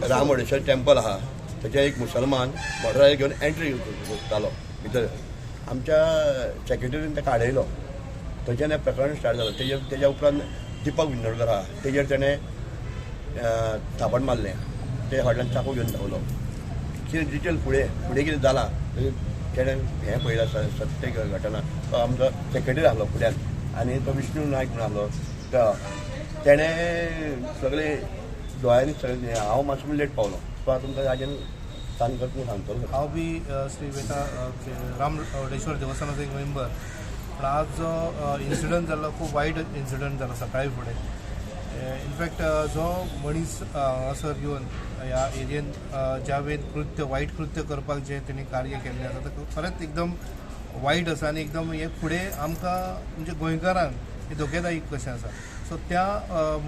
रामोडेश्वर temple आहा थंयचे एक मुसलमान बॉर्डरार घेवन एंट्री जालो भितर आमच्या सेक्रेटरीन ताका आडयलो थंयच्यान हें प्रकरण स्टार्ट जालें तेज्या उपरांत दिपक बिंदोडकर आहा तेजेर ताणें थापण मारलें ते फाटल्यान चाकू घेवन धांवलो कितें डिटेल फुडें कितें जालां तेणें हें पळयलां सत्य घटना तो आमचो सेक्रेटरी आहलो फुड्यान आनी तो विष्णू नायक म्हणून आहलो तो तेणें सगळे दोळ्यांनी सगळें हांव मातसो लेट पावलो सो हांव तुमकां हाजेर सांगतलो हांव बी श्री वेता रामोडेश्वर देवस्थानाचो एक मेंबर पण आज जो इन्सिडंट जाल्लो खूब वायट इन्सिडंट जालो सकाळी फुडें इनफॅक्ट जो मनीस हांगासर येवन ह्या एरियेन ज्या वेन वायट कृत्य करपाक जे तेणी कार्य केल्लें आसा तें खरेंच एकदम वायट आसा आनी एकदम हे फुडें आमकां म्हणजे गोंयकारांक हे धोकेदायक कशें आसा सो त्या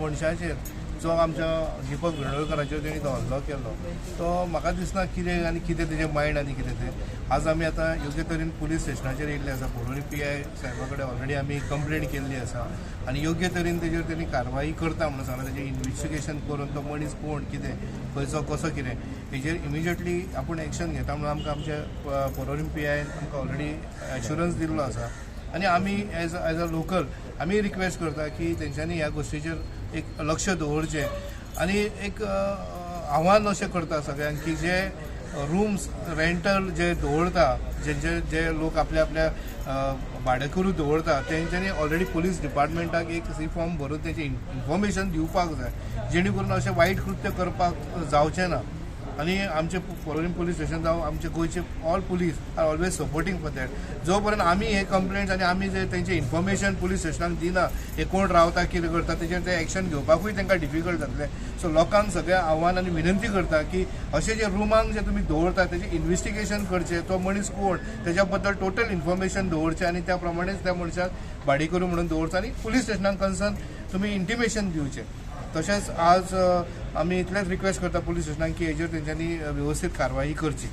मनशाचेर जो आमच्या दिपक बिंदोडकराचेर तेणी तो हल्लो केलो तो म्हाका दिसना कितें आनी कितें तेजें मायंड आनी कितें तें आज आमी आतां योग्य तरेन पुलीस स्टेशनाचेर येयल्ले आसा पोलोरी PI साहेबा कडेन ऑलरेडी आमी कंप्लेंट केल्ली आसा आनी योग्य तरेन तेजेर तेणी कारवाई करता म्हणून सांगला तेजें इन्व्हेस्टिगेशन करून तो मनीस कोण कितें खंयचो कसो कितें हेजेर इमिजिएटली आपूण एक्शन घेता म्हणून आमकां आमच्या पोलोरी PI आमकां ऑलरेडी एश्युरन्स दिल्लो आसा आनी आमी एज अ लोकल आमी रिक्वेस्ट करता की तेंच्यांनी ह्या गोश्टीचेर एक लक्ष दवरचें आनी एक आव्हान अशें करता सगळ्यांक की जे रूम्स रेंटल जे दवरता जे लोक आपल्या भाडेकरू दवरता तेंच्यांनी ऑलरेडी पुलीस डिपार्टमेंटाक एक फॉर्म भरून तेजें इन्फॉर्मेशन दिवपाक जाय जेणे करून अशें वायट कृत्य करपाक जावचें ना आनी आमचे पोलोरी पुलीस स्टेशन जावं आमचे गोंयचे all police are always supporting for that जो पर्यंत आमी हे कंप्लेंट्स आनी आमी जे तेंचे इन्फॉर्मेशन पुलीस स्टेशनाक दिना हे कोण रावता कितें करता तेजेर ते एक्शन घेवपाकूय तांकां डिफिकल्ट जातलें सो लोकांक सगळ्या आव्हान आनी विनंती करता की अशें जे रुमांक जे तुमी दवरता तेजें इन्व्हेस्टिगेशन करचें तो मनीस कोण तेज्या बद्दल टोटल इन्फॉर्मेशन दवरचें आनी त्या प्रमाणेच त्या मनशाक भाडेकरू म्हणून दवरचो आनी पुलीस स्टेशनाक कन्सर्न तुमी इंटिमेशन दिवचें तशेंच आज आमी इतलेंच रिक्वेस्ट करता पुलीस स्टेशनाक की हेजेर तेंच्यांनी वेवस्थीत कारवाई करची.